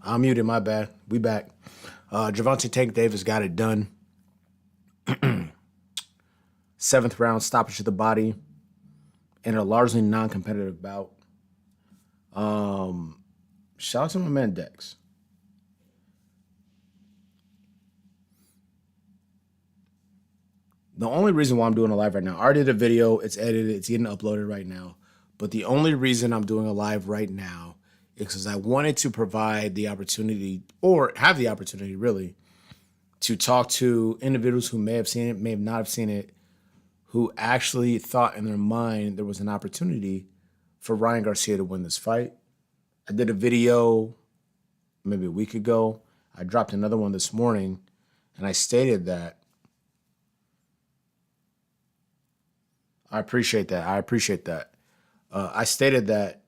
I'm muted, my bad. We back. Gervonta Tank Davis got it done. Seventh round stoppage to the body in a largely non-competitive bout. Shout out to my man Dex. The only reason why I'm doing a live right now, I already did a video, it's edited, it's getting uploaded right now. But the only reason I'm doing a live right now is because I wanted to provide the opportunity, or have the opportunity really, to talk to individuals who may have seen it, may have not have seen it, who actually thought in their mind there was an opportunity for Ryan Garcia to win this fight. I did a video maybe a week ago. I dropped another one this morning, and I stated that I appreciate that. I stated that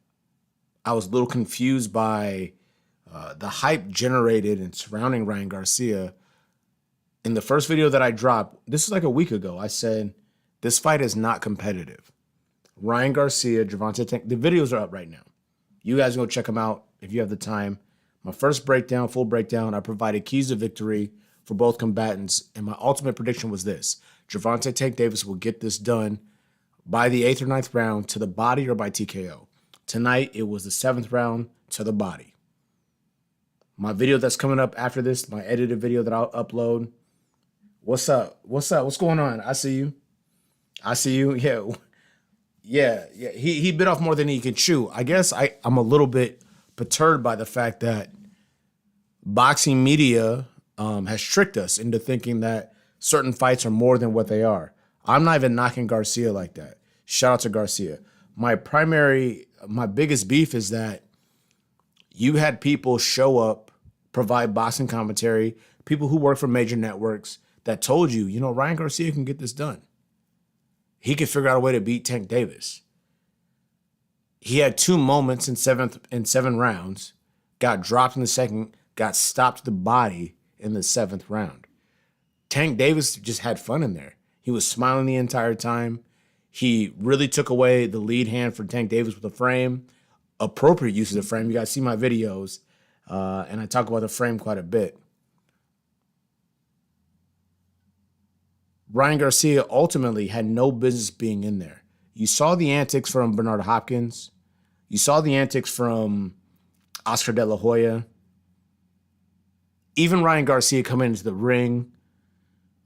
I was a little confused by the hype generated and surrounding Ryan Garcia. In the first video that I dropped, this is like a week ago, I said, this fight is not competitive. Ryan Garcia, Gervonta Tank, the videos are up right now. You guys go check them out if you have the time. My first breakdown, full breakdown, I provided keys to victory for both combatants, and my ultimate prediction was this. Gervonta Tank Davis will get this done by the 8th or 9th round to the body or by TKO. Tonight, it was the 7th round to the body. My video that's coming up after this, my edited video that I'll upload. What's up? What's going on? I see you. Yeah. He bit off more than he can chew. I guess I'm a little bit perturbed by the fact that boxing media has tricked us into thinking that certain fights are more than what they are. I'm not even knocking Garcia like that. Shout out to Garcia. My biggest beef is that you had people show up, provide boxing commentary, people who work for major networks that told you, Ryan Garcia can get this done. He could figure out a way to beat Tank Davis. He had 2 moments in 7 rounds, got dropped in the second, got stopped to the body in the 7th round. Tank Davis just had fun in there. He was smiling the entire time. He really took away the lead hand for Tank Davis with the frame. Appropriate use of the frame. You guys see my videos, and I talk about the frame quite a bit. Ryan Garcia ultimately had no business being in there. You saw the antics from Bernard Hopkins. You saw the antics from Oscar De La Hoya. Even Ryan Garcia coming into the ring,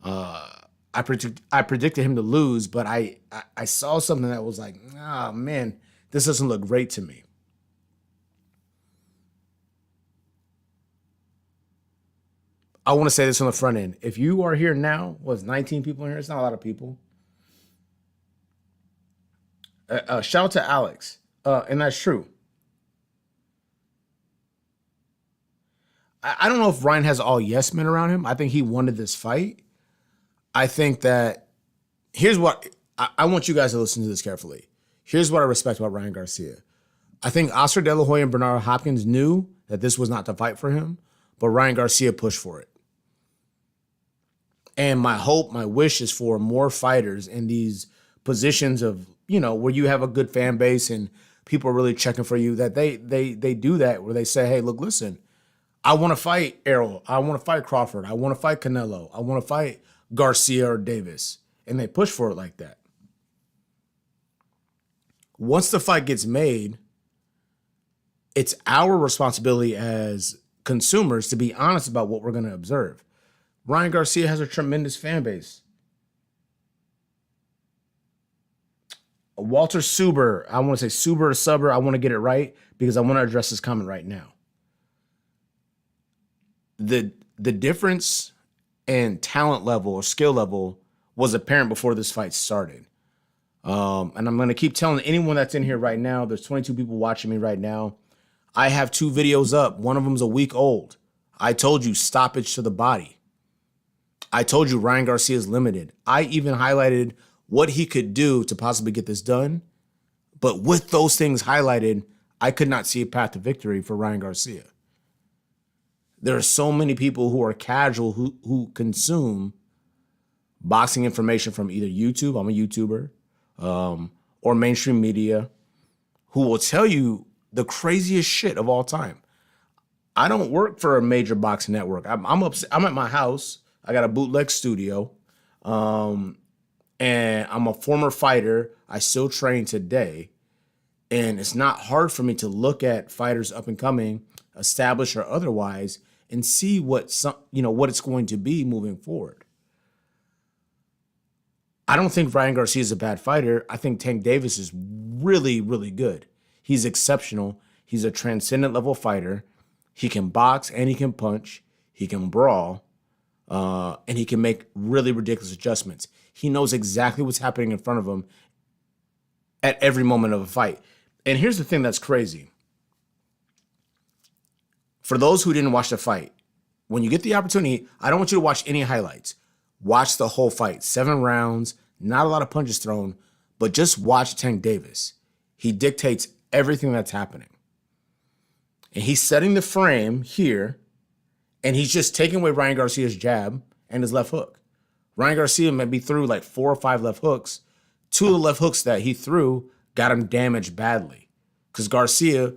I predicted him to lose, but I saw something that was like, oh man, this doesn't look great to me. I want to say this on the front end. If you are here now, 19 people in here? It's not a lot of people. Shout out to Alex. And that's true. I don't know if Ryan has all yes men around him. I think he wanted this fight. I think that here's what I want you guys to listen to this carefully. Here's what I respect about Ryan Garcia. I think Oscar De La Hoya and Bernard Hopkins knew that this was not the fight for him, but Ryan Garcia pushed for it. And my hope, my wish is for more fighters in these positions of, where you have a good fan base and people are really checking for you, that they do that, where they say, hey, look, listen, I want to fight Errol. I want to fight Crawford. I want to fight Canelo. I want to fight Garcia or Davis. And they push for it like that. Once the fight gets made, it's our responsibility as consumers to be honest about what we're going to observe. Ryan Garcia has a tremendous fan base. Walter Suber, I want to say Suber or Suber, I want to get it right because I want to address this comment right now. The difference in talent level or skill level was apparent before this fight started. And I'm going to keep telling anyone that's in here right now, there's 22 people watching me right now. I have 2 videos up. One of them is a week old. I told you stoppage to the body. I told you Ryan Garcia is limited. I even highlighted what he could do to possibly get this done. But with those things highlighted, I could not see a path to victory for Ryan Garcia. There are so many people who are casual who consume boxing information from either YouTube, I'm a YouTuber, or mainstream media, who will tell you the craziest shit of all time. I don't work for a major boxing network. I'm at my house. I got a bootleg studio, and I'm a former fighter. I still train today, and it's not hard for me to look at fighters up and coming, established or otherwise, and see what what it's going to be moving forward. I don't think Ryan Garcia is a bad fighter. I think Tank Davis is really, really good. He's exceptional. He's a transcendent level fighter. He can box and he can punch. He can brawl, and he can make really ridiculous adjustments. He knows exactly what's happening in front of him at every moment of a fight. And here's the thing that's crazy. For those who didn't watch the fight, when you get the opportunity, I don't want you to watch any highlights. Watch the whole fight. 7 rounds, not a lot of punches thrown, but just watch Tank Davis. He dictates everything that's happening. And he's setting the frame here, and he's just taking away Ryan Garcia's jab and his left hook. Ryan Garcia maybe threw like 4 or 5 left hooks. 2 of the left hooks that he threw got him damaged badly because Garcia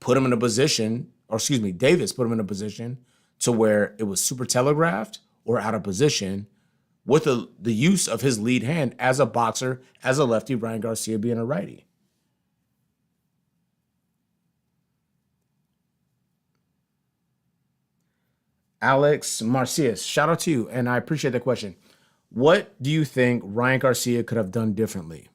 put him in a position, Davis put him in a position to where it was super telegraphed or out of position with the use of his lead hand as a boxer, as a lefty, Ryan Garcia being a righty. Alex Marcius, shout out to you, and I appreciate the question. What do you think Ryan Garcia could have done differently?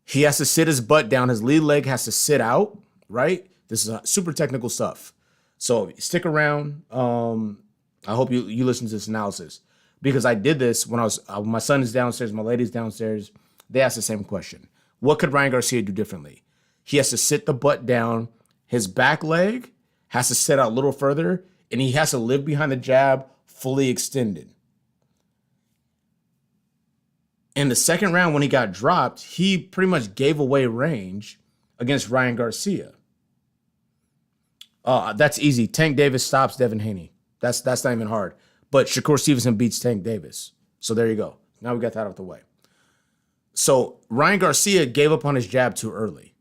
He has to sit his butt down. His lead leg has to sit out, right? This is super technical stuff. So stick around. I hope you listen to this analysis because I did this when my son is downstairs, my lady's downstairs. They asked the same question. What could Ryan Garcia do differently? He has to sit the butt down. His back leg has to sit out a little further, and he has to live behind the jab fully extended. In the second round, when he got dropped, he pretty much gave away range against Ryan Garcia. That's easy. Tank Davis stops Devin Haney. That's not even hard. But Shakur Stevenson beats Tank Davis. So there you go. Now we got that out of the way. So Ryan Garcia gave up on his jab too early.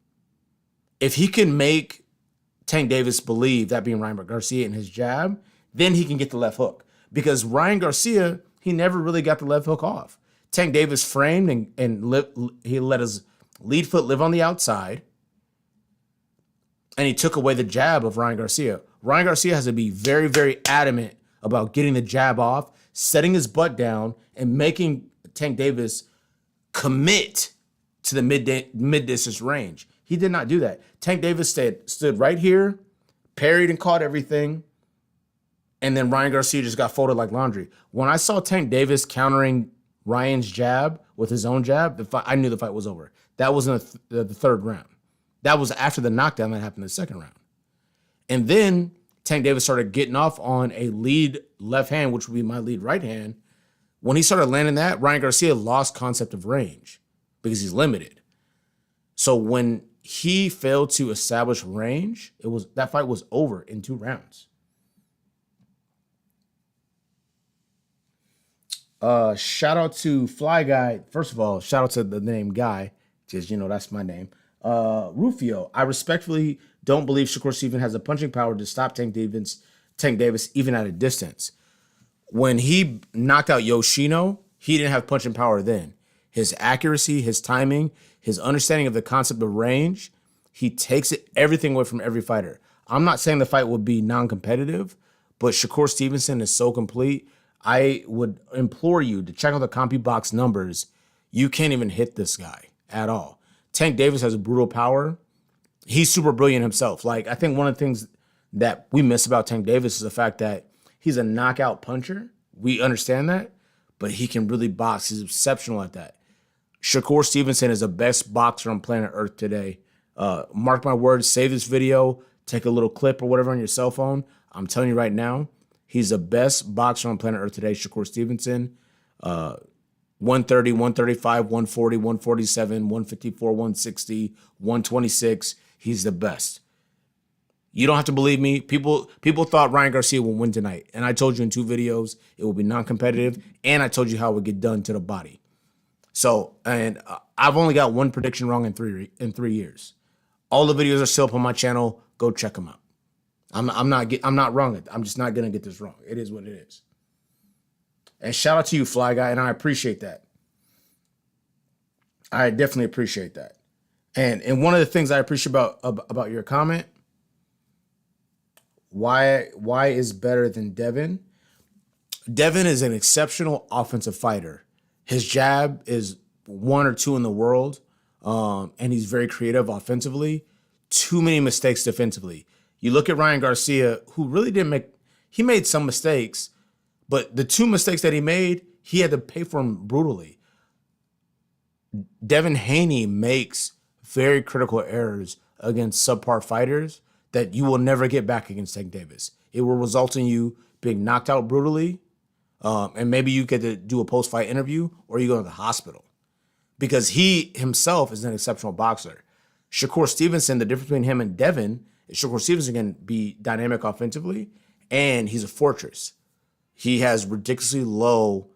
If he can make Tank Davis believe, that being Ryan Garcia, in his jab, then he can get the left hook. Because Ryan Garcia, he never really got the left hook off. Tank Davis framed and he let his lead foot live on the outside, and he took away the jab of Ryan Garcia. Ryan Garcia has to be very, very adamant about getting the jab off, setting his butt down, and making Tank Davis commit to the mid-distance range. He did not do that. Tank Davis stood right here, parried and caught everything, and then Ryan Garcia just got folded like laundry. When I saw Tank Davis countering Ryan's jab with his own jab, I knew the fight was over. That was in the third round. That was after the knockdown that happened in the second round. And then Tank Davis started getting off on a lead left hand, which would be my lead right hand. When he started landing that, Ryan Garcia lost concept of range because he's limited. So when he failed to establish range, that fight was over in 2 rounds. Shout out to Fly Guy. First of all, shout out to the name Guy, because that's my name. Rufio, I respectfully don't believe Shakur Stevenson has the punching power to stop Tank Davis even at a distance. When he knocked out Yoshino, he didn't have punching power then. His accuracy, his timing, his understanding of the concept of range, he takes everything away from every fighter. I'm not saying the fight would be non-competitive, but Shakur Stevenson is so complete. I would implore you to check out the CompuBox numbers. You can't even hit this guy at all. Tank Davis has a brutal power. He's super brilliant himself. Like, I think one of the things that we miss about Tank Davis is the fact that he's a knockout puncher. We understand that, but he can really box. He's exceptional at that. Shakur Stevenson is the best boxer on planet Earth today. Mark my words, save this video, take a little clip or whatever on your cell phone. I'm telling you right now, he's the best boxer on planet Earth today, Shakur Stevenson. 130, 135, 140, 147, 154, 160, 126. He's the best. You don't have to believe me. People thought Ryan Garcia would win tonight. And I told you in 2 videos it will be non-competitive. And I told you how it would get done to the body. So, and I've only got 1 prediction wrong in 3 years. All the videos are still up on my channel. Go check them out. I'm not wrong. I'm just not gonna get this wrong. It is what it is. And shout out to you, Fly Guy, and I appreciate that. I definitely appreciate that. And one of the things I appreciate about your comment, why is better than Devin? Devin is an exceptional offensive fighter. His jab is one or two in the world, and he's very creative offensively. Too many mistakes defensively. You look at Ryan Garcia, who really didn't make. He made some mistakes, but the two mistakes that he made, he had to pay for them brutally. Devin Haney makes very critical errors against subpar fighters that you will never get back against Tank Davis. It will result in you being knocked out brutally, and maybe you get to do a post-fight interview or you go to the hospital because he himself is an exceptional boxer. Shakur Stevenson, the difference between him and Devin is Shakur Stevenson can be dynamic offensively, and he's a fortress. He has ridiculously low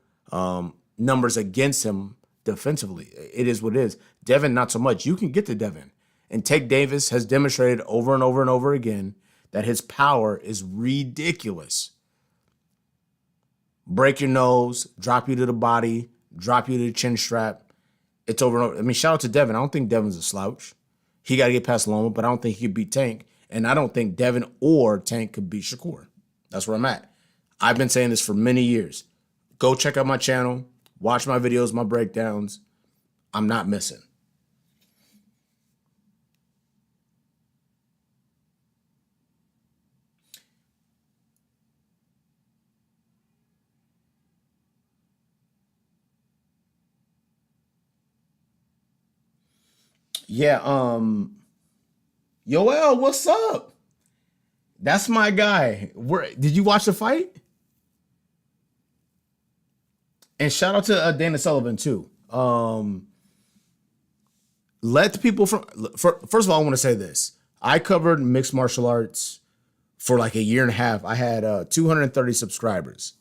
numbers against him defensively. It is what it is. Devin, not so much. You can get to Devin. And Tank Davis has demonstrated over and over and over again that his power is ridiculous. Break your nose, drop you to the body, drop you to the chin strap. It's over and over. I mean, shout out to Devin. I don't think Devin's a slouch. He got to get past Loma, but I don't think he could beat Tank. And I don't think Devin or Tank could beat Shakur. That's where I'm at. I've been saying this for many years. Go check out my channel. Watch my videos, my breakdowns. I'm not missing. Yeah, Yoel, what's up? That's my guy. Did you watch the fight? And shout out to Dana Sullivan too. Let the people first of all, I want to say this. I covered mixed martial arts for like a year and a half. I had 230 subscribers.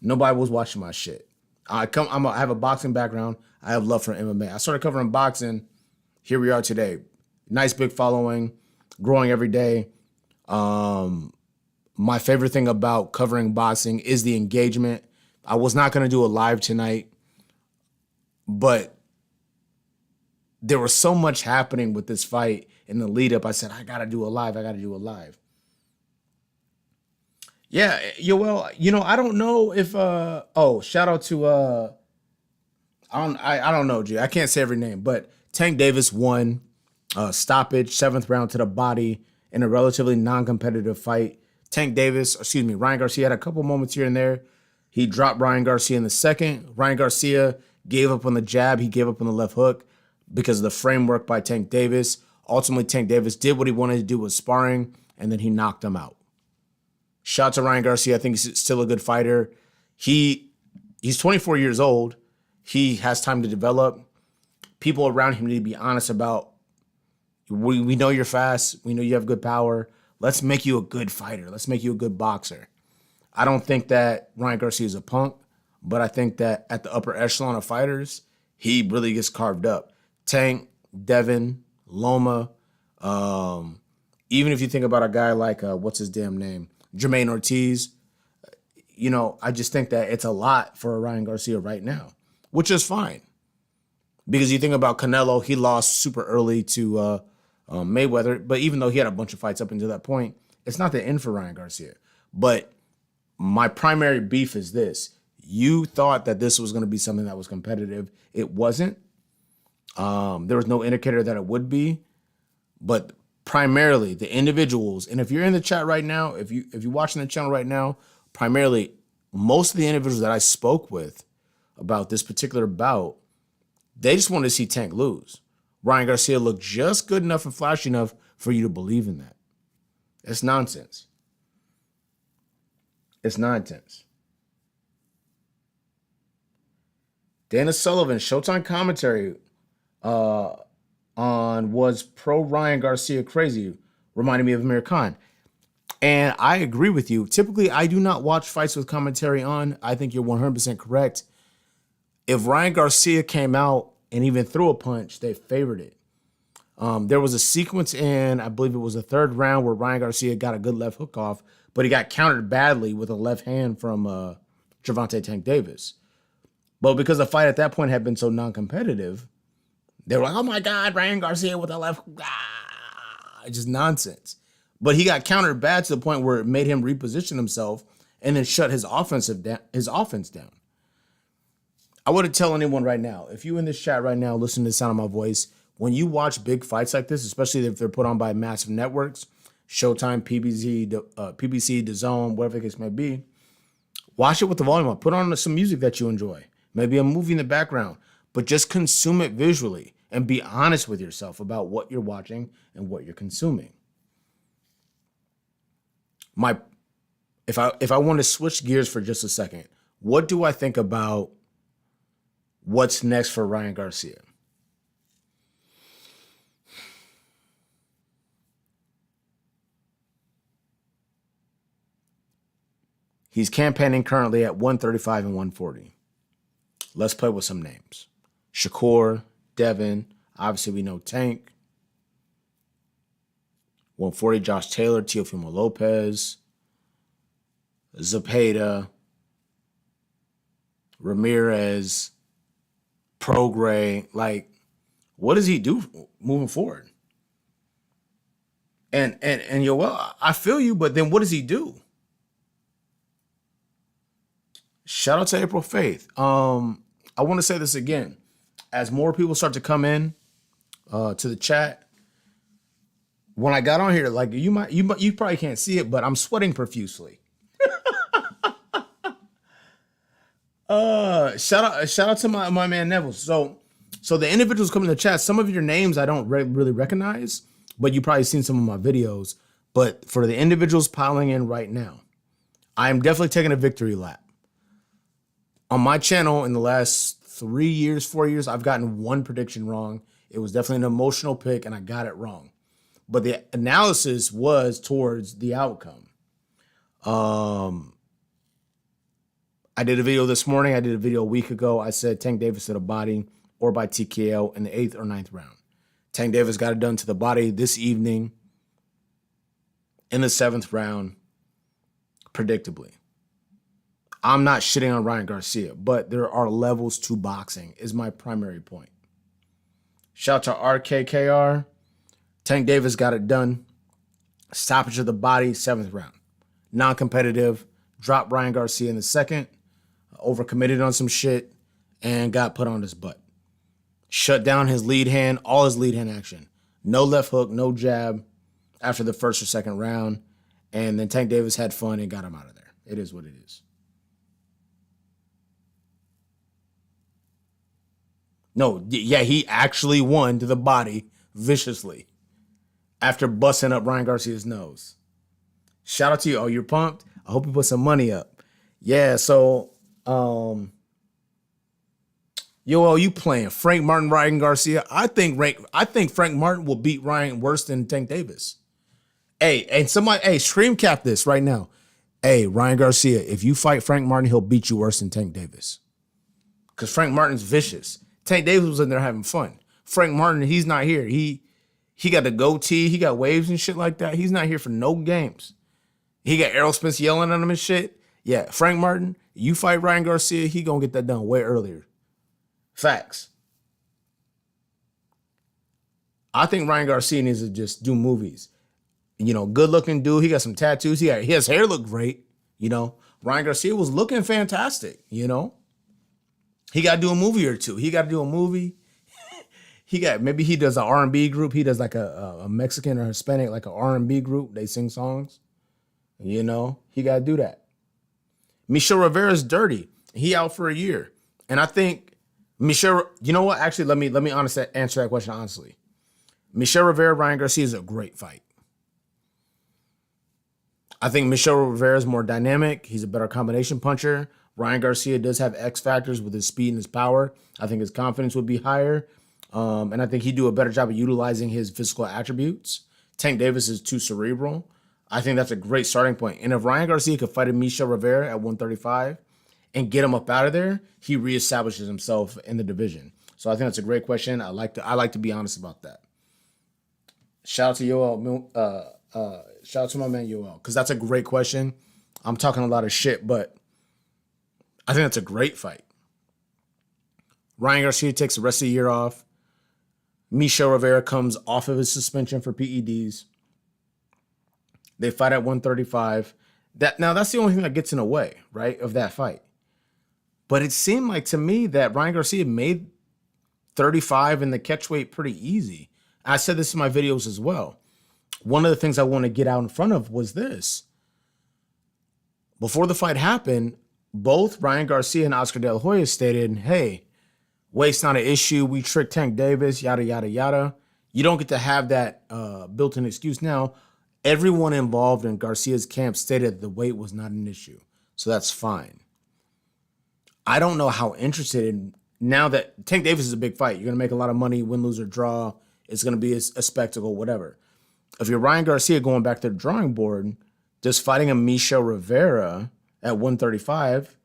Nobody was watching my shit. I have a boxing background. I have love for MMA. I started covering boxing. Here we are today. Nice big following, growing every day. My favorite thing about covering boxing is the engagement. I was not going to do a live tonight, but there was so much happening with this fight in the lead up. I said, I got to do a live. Yeah, Yoel, I don't know if, shout out to, I don't know, G. I can't say every name, but Tank Davis won stoppage, 7th round to the body in a relatively non-competitive fight. Ryan Garcia had a couple moments here and there. He dropped Ryan Garcia in the second. Ryan Garcia gave up on the jab. He gave up on the left hook because of the framework by Tank Davis. Ultimately, Tank Davis did what he wanted to do with sparring, and then he knocked him out. Shout out to Ryan Garcia. I think he's still a good fighter. He's 24 years old. He has time to develop. People around him need to be honest about, we know you're fast. We know you have good power. Let's make you a good fighter. Let's make you a good boxer. I don't think that Ryan Garcia is a punk, but I think that at the upper echelon of fighters, he really gets carved up. Tank, Devin, Loma, even if you think about a guy like, what's his damn name? Jermaine Ortiz, I just think that it's a lot for Ryan Garcia right now, which is fine. Because you think about Canelo, he lost super early to Mayweather, but even though he had a bunch of fights up until that point, it's not the end for Ryan Garcia. But my primary beef is this. You thought that this was going to be something that was competitive. It wasn't. There was no indicator that it would be. But primarily the individuals, and if you're in the chat right now, if you're watching the channel right now, primarily most of the individuals that I spoke with about this particular bout, they just wanted to see Tank lose. Ryan Garcia looked just good enough and flashy enough for you to believe in that. It's nonsense. It's nonsense. Dana Sullivan, Showtime commentary on was pro Ryan Garcia crazy, reminded me of Amir Khan. And I agree with you. Typically, I do not watch fights with commentary on. I think you're 100% correct. If Ryan Garcia came out and even threw a punch, they favored it. There was a sequence in, I believe it was the third round, where Ryan Garcia got a good left hook off, but he got countered badly with a left hand from Gervonta Tank Davis. But because the fight at that point had been so non-competitive, they were like, oh my God, Ryan Garcia with a left, just nonsense. But he got countered bad to the point where it made him reposition himself and then shut his offense down. I wouldn't tell anyone right now, if you in this chat right now, listen to the sound of my voice, when you watch big fights like this, especially if they're put on by massive networks, Showtime, PBC, DAZN, whatever the case may be, watch it with the volume up. Put on some music that you enjoy. Maybe a movie in the background, but just consume it visually and be honest with yourself about what you're watching and what you're consuming. If I want to switch gears for just a second, what do I think about what's next for Ryan Garcia? He's campaigning currently at 135 and 140. Let's play with some names. Shakur, Devin, obviously we know Tank. 140, Josh Taylor, Teofimo Lopez, Zepeda, Ramirez, Prograis. Like, what does he do moving forward? And Yoel, I feel you, but then what does he do? Shout out to April Faith. I want to say this again. As more people start to come in to the chat, when I got on here, like you probably can't see it, but I'm sweating profusely. Shout out to my man Neville. So the individuals coming to the chat, some of your names I don't really recognize, but you probably seen some of my videos. But for the individuals piling in right now, I am definitely taking a victory lap. On my channel in the last 4 years, I've gotten one prediction wrong. It was definitely an emotional pick, and I got it wrong. But the analysis was towards the outcome. I did a video this morning. I did a video a week ago. I said Tank Davis to the body or by TKO in the 8th or 9th round. Tank Davis got it done to the body this evening in the 7th round, predictably. I'm not shitting on Ryan Garcia, but there are levels to boxing is my primary point. Shout out to RKKR. Tank Davis got it done. Stoppage of the body, 7th round. Non-competitive. Dropped Ryan Garcia in the 2nd. Overcommitted on some shit and got put on his butt. Shut down his lead hand, all his lead hand action. No left hook, no jab after the 1st or 2nd round. And then Tank Davis had fun and got him out of there. It is what it is. No, yeah, he actually won to the body viciously after busting up Ryan Garcia's nose. Shout out to you. Oh, you're pumped? I hope you put some money up. Yeah, so, you playing Frank Martin, Ryan Garcia? I think Frank Martin will beat Ryan worse than Tank Davis. Hey, and somebody, scream cap this right now. Hey, Ryan Garcia, if you fight Frank Martin, he'll beat you worse than Tank Davis. Because Frank Martin's vicious. Tank Davis was in there having fun. Frank Martin, he's not here. He got the goatee. He got waves and shit like that. He's not here for no games. He got Errol Spence yelling at him and shit. Yeah, Frank Martin, you fight Ryan Garcia, he gonna get that done way earlier. Facts. I think Ryan Garcia needs to just do movies. Good looking dude. He got some tattoos. His hair looked great. Ryan Garcia was looking fantastic. He got to do a movie or two. Maybe he does an R&B group. He does like a Mexican or Hispanic, like an R&B group. They sing songs. He got to do that. Michel Rivera's dirty. He out for a year. And I think Michel, you know what? Actually, let me honestly answer that question honestly. Michel Rivera, Ryan Garcia is a great fight. I think Michel Rivera is more dynamic. He's a better combination puncher. Ryan Garcia does have X factors with his speed and his power. I think his confidence would be higher. And I think he'd do a better job of utilizing his physical attributes. Tank Davis is too cerebral. I think that's a great starting point. And if Ryan Garcia could fight a Michel Rivera at 135 and get him up out of there, he reestablishes himself in the division. So I think that's a great question. I like to be honest about that. Shout out to Yoel. Shout out to my man Yoel, because that's a great question. I'm talking a lot of shit, but I think that's a great fight. Ryan Garcia takes the rest of the year off. Michel Rivera comes off of his suspension for PEDs. They fight at 135. That's the only thing that gets in the way, right, of that fight. But it seemed like to me that Ryan Garcia made 35 in the catchweight pretty easy. I said this in my videos as well. One of the things I want to get out in front of was this. Before the fight happened, both Ryan Garcia and Oscar De La Hoya stated, hey, weight's not an issue. We tricked Tank Davis, yada, yada, yada. You don't get to have that built-in excuse now. Everyone involved in Garcia's camp stated the weight was not an issue. So that's fine. I don't know how interested in, now that Tank Davis is a big fight, you're going to make a lot of money, win, lose, or draw. It's going to be a spectacle, whatever. If you're Ryan Garcia going back to the drawing board, just fighting a Michel Rivera at 135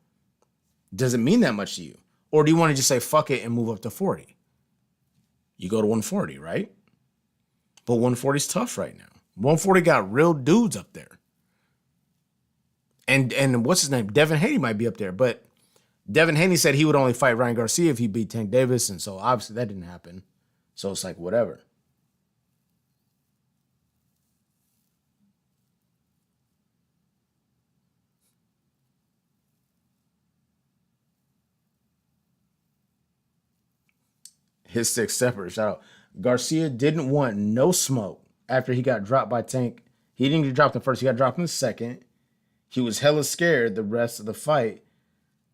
doesn't mean that much to you. Or do you want to just say, fuck it, and move up to 40? You go to 140, right? But 140 is tough right now. 140 got real dudes up there. And what's his name? Devin Haney might be up there. But Devin Haney said he would only fight Ryan Garcia if he beat Tank Davis. And so obviously that didn't happen. So it's like, whatever. His six stepper, shout out. Garcia didn't want no smoke after he got dropped by Tank. He didn't get dropped in the first, he got dropped in the second. He was hella scared the rest of the fight.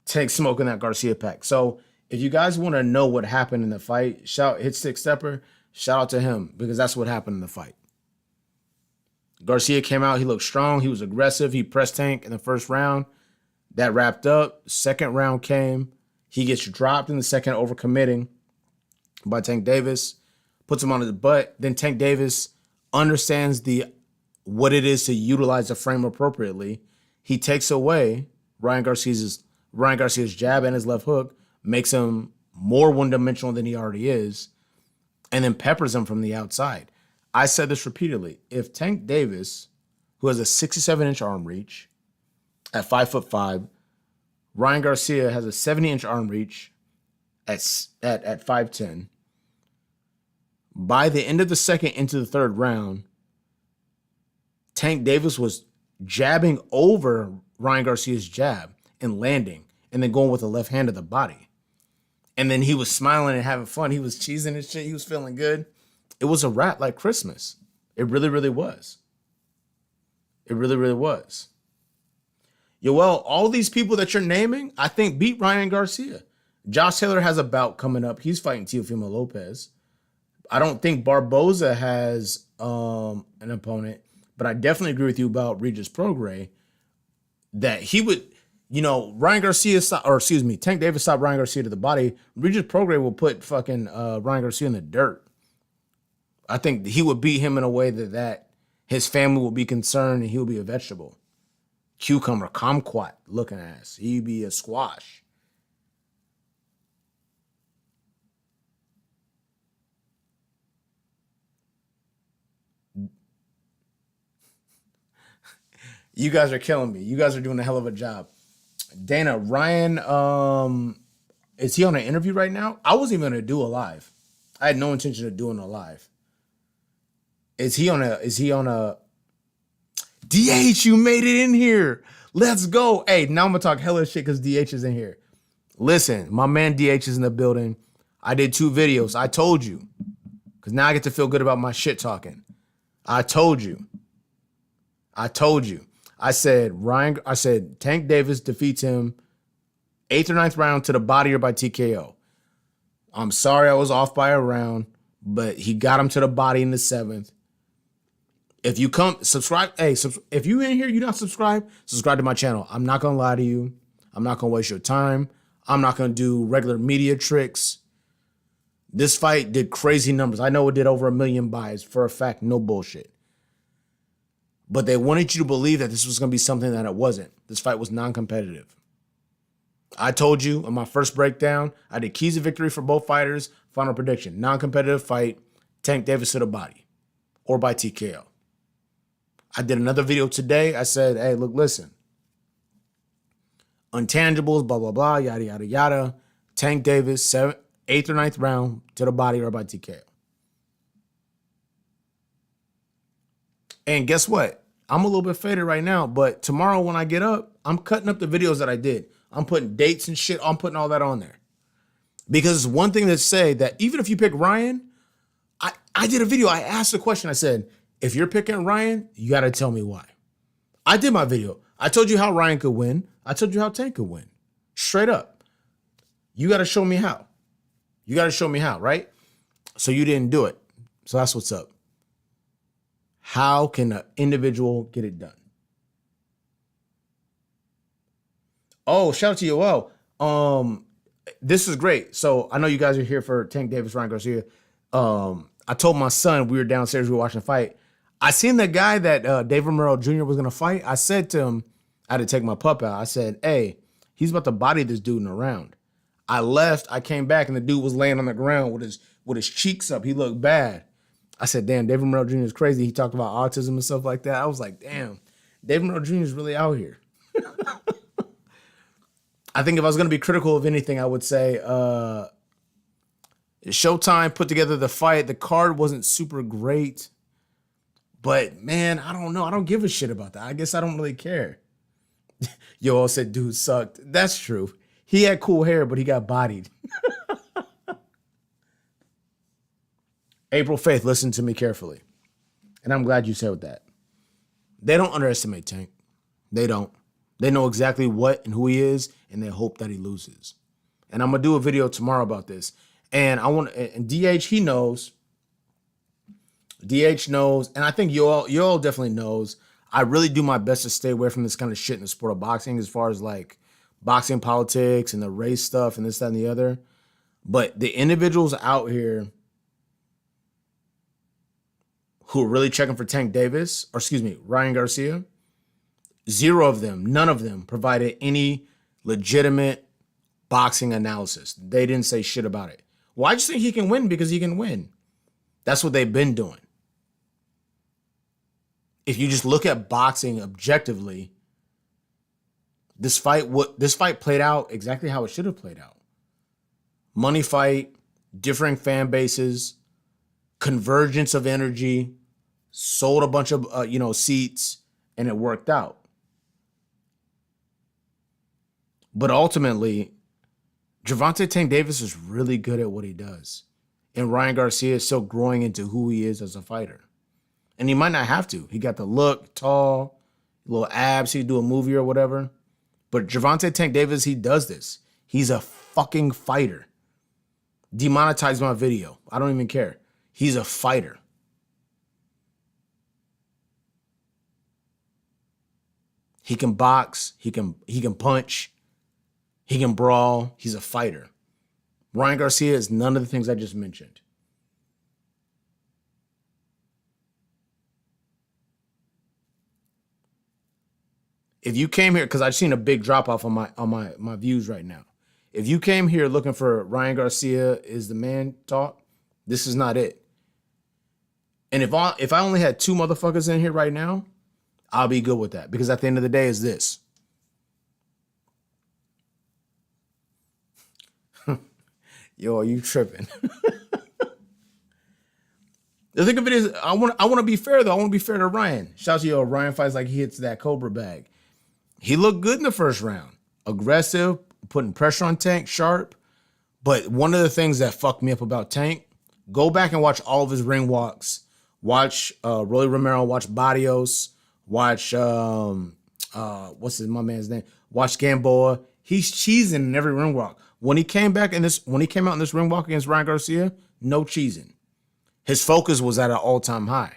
Tank smoking that Garcia pack. So if you guys want to know what happened in the fight, hit six stepper, shout out to him, because that's what happened in the fight. Garcia came out, he looked strong, he was aggressive, he pressed Tank in the first round. That wrapped up. Second round came. He gets dropped in the second, overcommitting by Tank Davis, puts him on his butt. Then Tank Davis understands what it is to utilize the frame appropriately. He takes away Ryan Garcia's jab and his left hook, makes him more one-dimensional than he already is, and then peppers him from the outside. I said this repeatedly. If Tank Davis, who has a 67-inch arm reach at 5'5", Ryan Garcia has a 70-inch arm reach at 5'10". By the end of the second into the third round, Tank Davis was jabbing over Ryan Garcia's jab and landing, and then going with the left hand of the body. And then he was smiling and having fun. He was cheesing his shit. He was feeling good. It was a wrap like Christmas. It really, really was. It really, really was. Yoel, all these people that you're naming, I think beat Ryan Garcia. Josh Taylor has a bout coming up. He's fighting Teofimo Lopez. I don't think Barboza has an opponent, but I definitely agree with you about Regis Prograis that he would, Ryan Garcia, Tank Davis stopped Ryan Garcia to the body. Regis Prograis will put fucking Ryan Garcia in the dirt. I think he would beat him in a way that his family will be concerned and he'll be a vegetable. Cucumber, kumquat looking ass. He'd be a squash. You guys are killing me. You guys are doing a hell of a job. Dana, Ryan, is he on an interview right now? I wasn't even going to do a live. I had no intention of doing a live. Is he on a DH, you made it in here. Let's go. Hey, now I'm going to talk hella shit because DH is in here. Listen, my man DH is in the building. I did 2 videos. I told you. Because now I get to feel good about my shit talking. I told you. I said Tank Davis defeats him 8th or 9th round to the body or by TKO. I'm sorry I was off by a round, but he got him to the body in the 7th. If you come, subscribe. Hey, if you in here, you not subscribe to my channel. I'm not going to lie to you. I'm not going to waste your time. I'm not going to do regular media tricks. This fight did crazy numbers. I know it did over 1 million buys for a fact. No bullshit. But they wanted you to believe that this was going to be something that it wasn't. This fight was non-competitive. I told you in my first breakdown, I did keys of victory for both fighters. Final prediction, non-competitive fight, Tank Davis to the body. or by TKO. I did another video today. I said, hey, look, listen. Untangibles, blah, blah, blah, yada, yada, yada. Tank Davis, 8th or 9th round to the body or by TKO. And guess what? I'm a little bit faded right now, but tomorrow when I get up, I'm cutting up the videos that I did. I'm putting dates and shit. I'm putting all that on there. Because it's one thing to say that even if you pick Ryan, I did a video. I asked the question. I said, if you're picking Ryan, you got to tell me why. I did my video. I told you how Ryan could win. I told you how Tank could win. Straight up. You got to show me how. You got to show me how, right? So you didn't do it. So that's what's up. How can an individual get it done? Oh, shout out to Yoel. This is great. So I know you guys are here for Tank Davis, Ryan Garcia. I told my son, we were downstairs, we were watching the fight. I seen the guy that Dave Romero Jr. was going to fight. I said to him, I had to take my pup out. I said, hey, he's about to body this dude in a round. I left, I came back, and the dude was laying on the ground with his cheeks up. He looked bad. I said, damn, Dave Romero Jr. is crazy. He talked about autism and stuff like that. I was like, damn, Dave Romero Jr. is really out here. I think if I was going to be critical of anything, I would say Showtime put together the fight. The card wasn't super great. But, man, I don't know. I don't give a shit about that. I guess I don't really care. Yo all said dude sucked. That's true. He had cool hair, but he got bodied. April Faith, listen to me carefully. And I'm glad you said that. They don't underestimate Tank. They don't. They know exactly what and who he is, and they hope that he loses. And I'm going to do a video tomorrow about this. And and DH, he knows. DH knows, and I think Yoel definitely knows. I really do my best to stay away from this kind of shit in the sport of boxing as far as like boxing politics and the race stuff and this, that, and the other. But the individuals out here who are really checking for Tank Davis, Ryan Garcia, zero of them, none of them provided any legitimate boxing analysis. They didn't say shit about it. Well, I just think he can win because he can win. That's what they've been doing. If you just look at boxing objectively, this fight played out exactly how it should have played out. Money fight, differing fan bases, convergence of energy, sold a bunch of seats, and it worked out. But ultimately, Gervonta Tank Davis is really good at what he does. And Ryan Garcia is still growing into who he is as a fighter. And he might not have to. He got the look, tall, little abs, he'd do a movie or whatever. But Gervonta Tank Davis, he does this. He's a fucking fighter. Demonetize my video. I don't even care. He's a fighter. He can box, he can punch, he can brawl. He's a fighter. Ryan Garcia is none of the things I just mentioned. If you came here, because I've seen a big drop off on my views right now. If you came here looking for Ryan Garcia is the man talk, this is not it. And if I only had 2 motherfuckers in here right now, I'll be good with that. Because at the end of the day, is this. Yo, are you tripping? The thing of it is, I want to be fair though. I want to be fair to Ryan. Shout out to yo, Ryan fights like he hits that Cobra bag. He looked good in the first round. Aggressive, putting pressure on Tank, sharp. But one of the things that fucked me up about Tank, go back and watch all of his ring walks. Watch Rolly Romero, watch Barrios, watch my man's name? Watch Gamboa. He's cheesing in every ring walk. When he came out in this ring walk against Ryan Garcia, no cheesing. His focus was at an all-time high.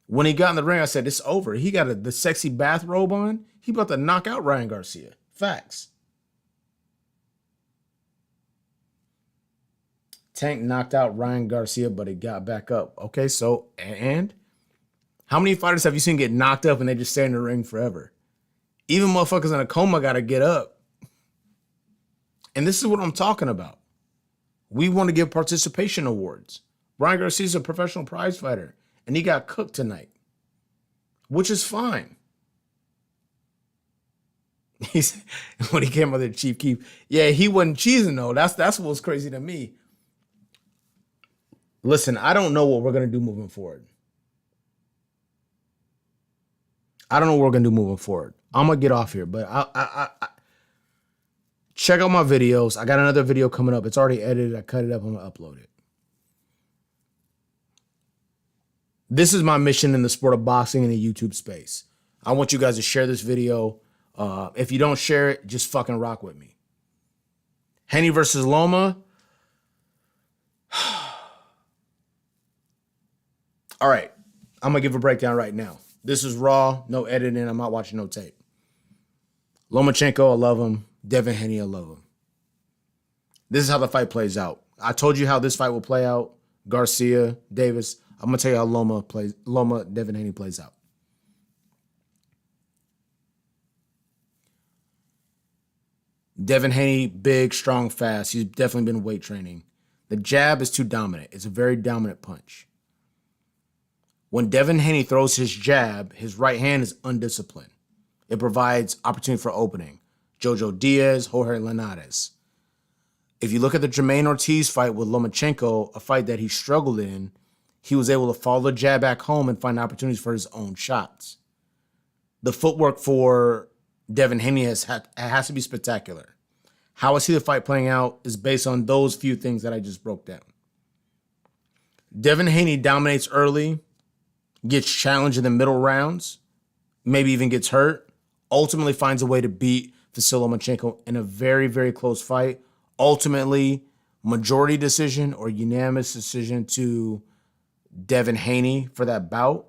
When he got in the ring, I said, it's over. He got the sexy bathrobe on. He about to knock out Ryan Garcia. Facts. Tank knocked out Ryan Garcia, but he got back up. Okay, so, and? How many fighters have you seen get knocked up and they just stay in the ring forever? Even motherfuckers in a coma got to get up. And this is what I'm talking about. We want to give participation awards. Ryan Garcia's a professional prize fighter, and he got cooked tonight, which is fine. He's when he came out there, Chief Keef. Yeah, he wasn't cheesing though. That's what was crazy to me. Listen, I don't know what we're gonna do moving forward. I don't know what we're gonna do moving forward. I'm gonna get off here, but I check out my videos. I got another video coming up. It's already edited. I cut it up. I'm gonna upload it. This is my mission in the sport of boxing in the YouTube space. I want you guys to share this video. If you don't share it, just fucking rock with me. Haney versus Loma. All right. I'm going to give a breakdown right now. This is raw, no editing. I'm not watching no tape. Lomachenko, I love him. Devin Haney, I love him. This is how the fight plays out. I told you how this fight will play out. Garcia, Davis. I'm going to tell you how Loma, Devin Haney plays out. Devin Haney, big, strong, fast. He's definitely been weight training. The jab is too dominant. It's a very dominant punch. When Devin Haney throws his jab, his right hand is undisciplined. It provides opportunity for opening. Jojo Diaz, Jorge Linares. If you look at the Jermaine Ortiz fight with Lomachenko, a fight that he struggled in, he was able to follow the jab back home and find opportunities for his own shots. The footwork for Devin Haney has to be spectacular. How I see the fight playing out is based on those few things that I just broke down. Devin Haney dominates early, gets challenged in the middle rounds, maybe even gets hurt, ultimately finds a way to beat Vasyl Lomachenko in a very, very close fight. Ultimately, majority decision or unanimous decision to Devin Haney for that bout.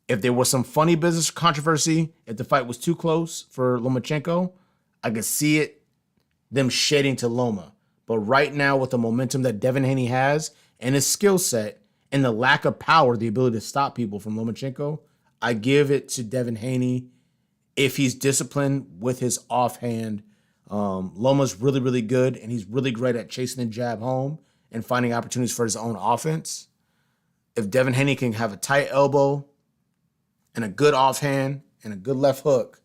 If there was some funny business controversy, if the fight was too close for Lomachenko, I could see them shading to Loma. But right now, with the momentum that Devin Haney has and his skill set and the lack of power, the ability to stop people from Lomachenko, I give it to Devin Haney if he's disciplined with his offhand. Loma's really, really good, and he's really great at chasing the jab home and finding opportunities for his own offense. If Devin Haney can have a tight elbow and a good offhand and a good left hook,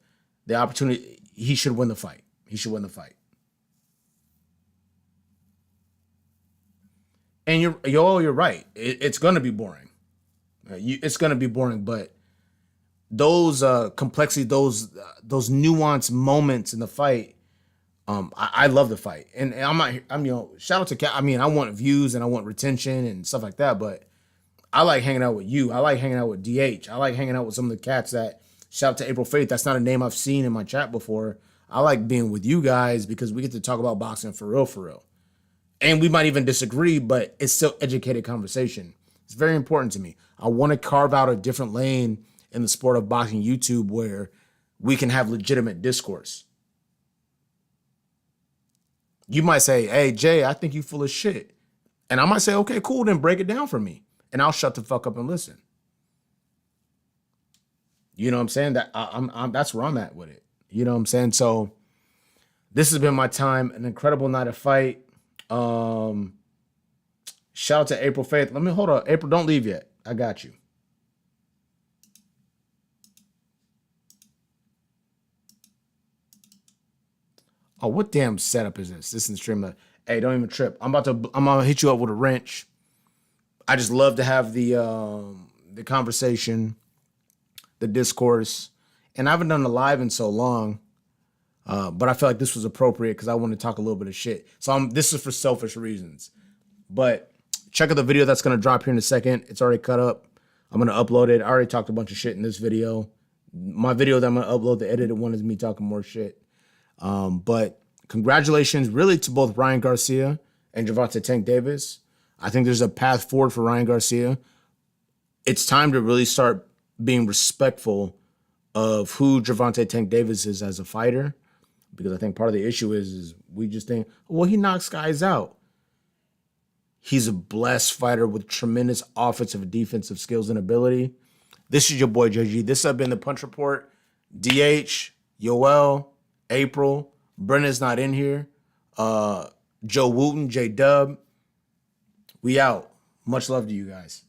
the opportunity, he should win the fight. He should win the fight. And you're right. It's going to be boring. It's going to be boring, but those complexity, those nuanced moments in the fight, I love the fight. And shout out to Cat. I mean, I want views and I want retention and stuff like that, but I like hanging out with you. I like hanging out with DH. I like hanging out with some of the cats that, shout out to April Faith. That's not a name I've seen in my chat before. I like being with you guys because we get to talk about boxing for real, for real. And we might even disagree, but it's still educated conversation. It's very important to me. I want to carve out a different lane in the sport of boxing YouTube where we can have legitimate discourse. You might say, hey, Jay, I think you full of shit. And I might say, okay, cool, then break it down for me. And I'll shut the fuck up and listen. You know what I'm saying? That's where I'm at with it. You know what I'm saying? So this has been my time. An incredible night of fight. Shout out to April Faith. Hold on. April, don't leave yet. I got you. Oh, what damn setup is this? This is the stream. Hey, don't even trip. I'm gonna hit you up with a wrench. I just love to have the conversation, the discourse, and I haven't done a live in so long. But I feel like this was appropriate because I want to talk a little bit of shit. So this is for selfish reasons. But check out the video that's going to drop here in a second. It's already cut up. I'm going to upload it. I already talked a bunch of shit in this video. My video that I'm going to upload, the edited one, is me talking more shit. But congratulations really to both Ryan Garcia and Gervonta Tank Davis. I think there's a path forward for Ryan Garcia. It's time to really start being respectful of who Gervonta Tank Davis is as a fighter. Because I think part of the issue is we just think, well, he knocks guys out. He's a blessed fighter with tremendous offensive and defensive skills and ability. This is your boy, JG. This has been the Punch Report. DH, Yoel, April, Brenna's not in here. Joe Wooten, J-Dub. We out. Much love to you guys.